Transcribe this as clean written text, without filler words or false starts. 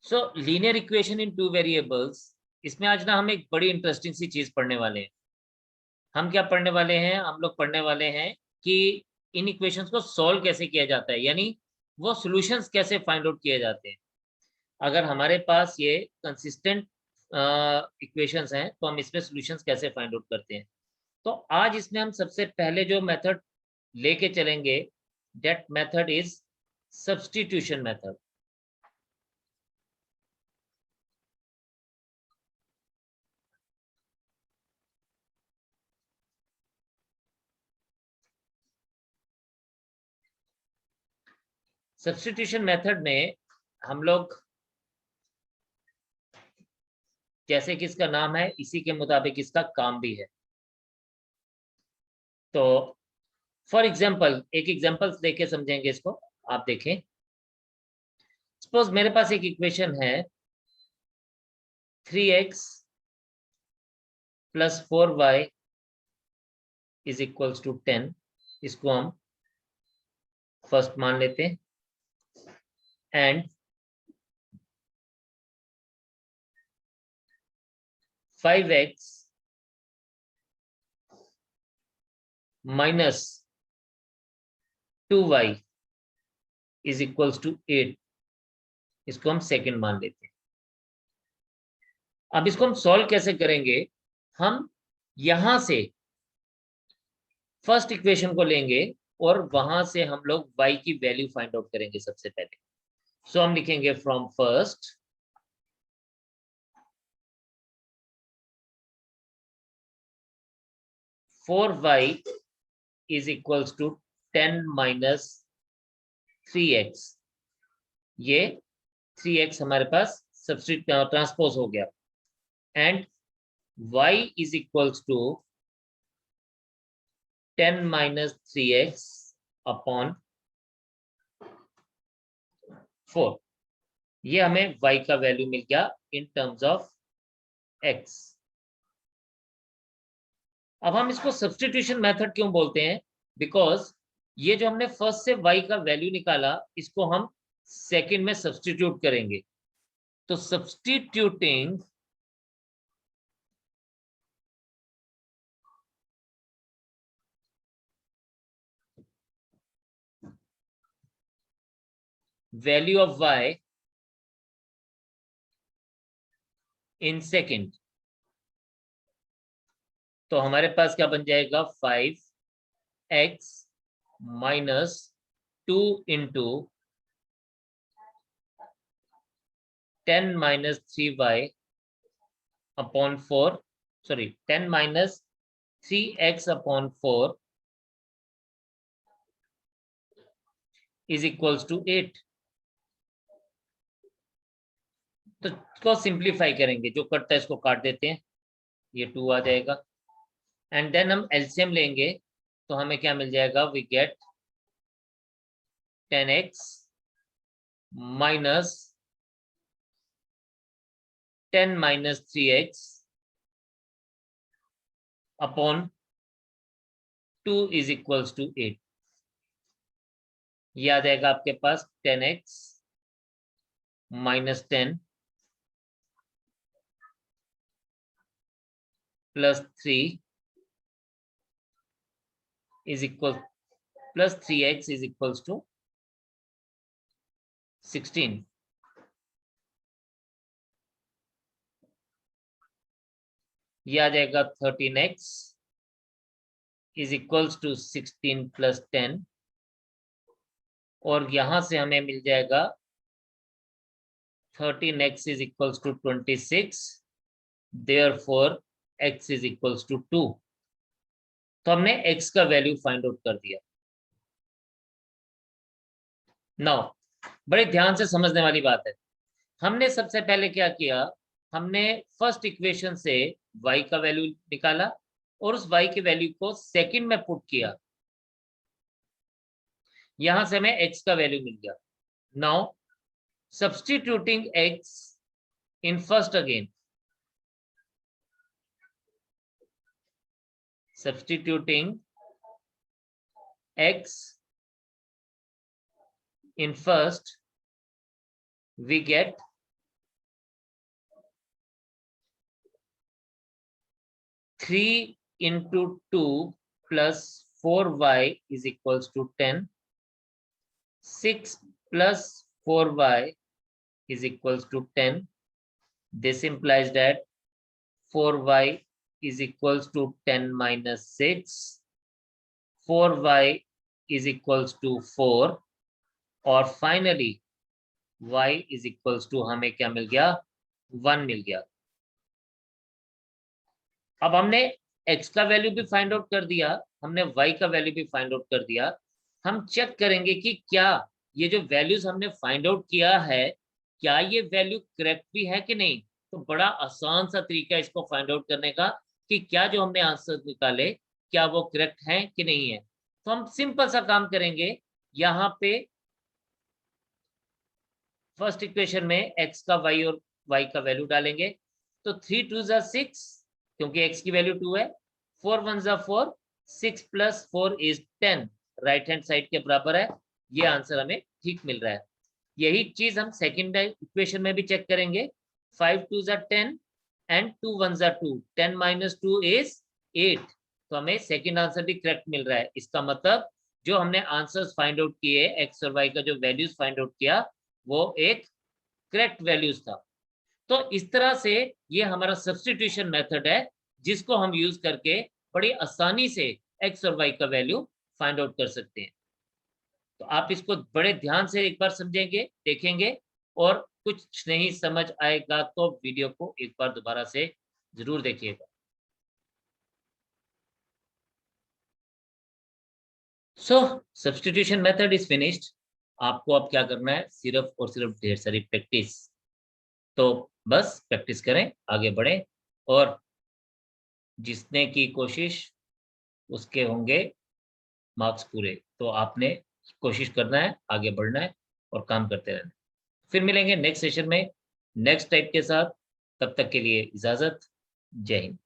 So linear equation in two variables, इसमें आज ना हम एक बड़ी इंटरेस्टिंग सी चीज पढ़ने वाले हैं। हम क्या पढ़ने वाले हैं? हम लोग पढ़ने वाले हैं कि इन इक्वेशंस को सॉल्व कैसे किया जाता है, यानी वो सॉल्यूशंस कैसे फाइंड आउट किए जाते हैं। अगर हमारे पास ये कंसिस्टेंट इक्वेशंस हैं तो हम इसमें सॉल्यूशंस कैसे फाइंड आउट करते हैं। तो आज इसमें हम सबसे पहले जो मेथड लेके चलेंगे, that method is substitution method. Substitution method में हम लोग, जैसे कि इसका नाम है, इसी के मुताबिक इसका काम भी है। तो फॉर एग्जाम्पल, एक एग्जाम्पल देके समझेंगे इसको। आप देखें, सपोज मेरे पास एक इक्वेशन है 3x plus 4y is equals to 10। इसको हम फर्स्ट मान लेते हैं। And 5x minus 2y is equals to 8, इसको हम सेकंड मान लेते हैं। अब इसको हम सॉल्व कैसे करेंगे? हम यहां से फर्स्ट इक्वेशन को लेंगे और वहां से हम लोग y की वैल्यू फाइंड आउट करेंगे सबसे पहले। सो हम लिखेंगे from first 4y is equals to 10 minus 3x। ये 3x हमारे पास सब्स्टिट्यूट ट्रांसपोज हो गया। And y is equals to 10 minus 3x upon 4। ये हमें y का वैल्यू मिल गया इन टर्म्स ऑफ x। अब हम इसको सब्स्टिट्यूशन मेथड क्यों बोलते हैं? बिकॉज ये जो हमने फर्स्ट से y का वैल्यू निकाला, इसको हम सेकंड में सब्स्टिट्यूट करेंगे। तो substituting value of y in second, तो हमारे पास क्या बन जाएगा? 5x minus 2 into 10 minus 3y upon 4, sorry 10 minus 3x upon 4 is equals to 8। तो इसको सिंप्लीफाई करेंगे, जो कटता है इसको काट देते हैं, ये 2 आ जाएगा। एंड देन हम एलसीएम लेंगे तो हमें क्या मिल जाएगा? We get 10x minus 10 minus 3x upon 2 is equals to 8। ये आ जाएगा आपके पास 10x minus 10 plus 3 is equal plus 3x is equals to 16। ये आ जाएगा 13x is equals to 16 plus 10, और यहां से हमें मिल जाएगा 13x is equals to 26, therefore x is equals to 2। तो हमने x का वैल्यू फाइंड आउट कर दिया। नाउ बड़े ध्यान से समझने वाली बात है, हमने सबसे पहले क्या किया? हमने फर्स्ट इक्वेशन से y का वैल्यू निकाला और उस y की वैल्यू को सेकंड में पुट किया। यहां से हमें x का वैल्यू मिल गया। Now substituting x in first again, substituting x in first, we get 3 into 2 plus 4y is equals to 10. 6 plus 4y is equals to 10. This implies that 4y is equals to 10 minus 6. 4y is equals to 4. और finally y is equals to हमें क्या मिल गया, 1 मिल गया। अब हमने x का value भी find out कर दिया, हमने y का वैल्यू भी फाइंड आउट कर दिया। हम चेक करेंगे कि क्या ये जो वैल्यूज हमने फाइंड आउट किया है, क्या ये वैल्यू करेक्ट भी है कि नहीं। तो बड़ा आसान सा तरीका है इसको फाइंड आउट करने का कि क्या जो हमने आंसर निकाले क्या वो करेक्ट है कि नहीं है। तो हम सिंपल सा काम करेंगे, यहाँ पे फर्स्ट इक्वेशन में x का y और y का वैल्यू डालेंगे। तो 3 2 जा 6, क्योंकि x की वैल्यू 2 है। 4 1 जा 4, 6 plus 4 is 10, right hand side के बराबर है। ये आंसर हमें ठीक मिल रहा है। यही चीज हम सेकंड इक्वेशन में भी चेक करेंगे। 5 2 जा 10 एंड 2 1 जा 2, 10 माइनस 2 इज 8। तो हमें सेकंड आंसर भी करेक्ट मिल रहा है। इसका मतलब जो हमने आंसर्स फाइंड आउट किए, x और y का जो वैल्यूज फाइंड आउट किया वो एक करेक्ट वैल्यूज था। तो इस तरह से ये हमारा सब्स्टिट्यूशन मेथड है, जिसको हम यूज करके बड़ी आसानी से x और y का वैल्यू फाइंड आउट कर सकते हैं। तो आप इसको बड़े ध्यान से एक बार समझेंगे, देखेंगे, और कुछ नहीं समझ आएगा तो वीडियो को एक बार दोबारा से जरूर देखिएगा। सो सब्स्टिट्यूशन मेथड इज फिनिश्ड। आपको अब क्या करना है, सिर्फ और सिर्फ ढेर सारी प्रैक्टिस। तो बस प्रैक्टिस करें, आगे बढ़ें, और जिसने की कोशिश उसके होंगे मार्क्स पूरे। तो आपने कोशिश करना है, आगे बढ़ना है और काम करते रहना है। फिर मिलेंगे नेक्स्ट सेशन में नेक्स्ट टाइप के साथ। तब तक के लिए इजाजत। जय हिंद।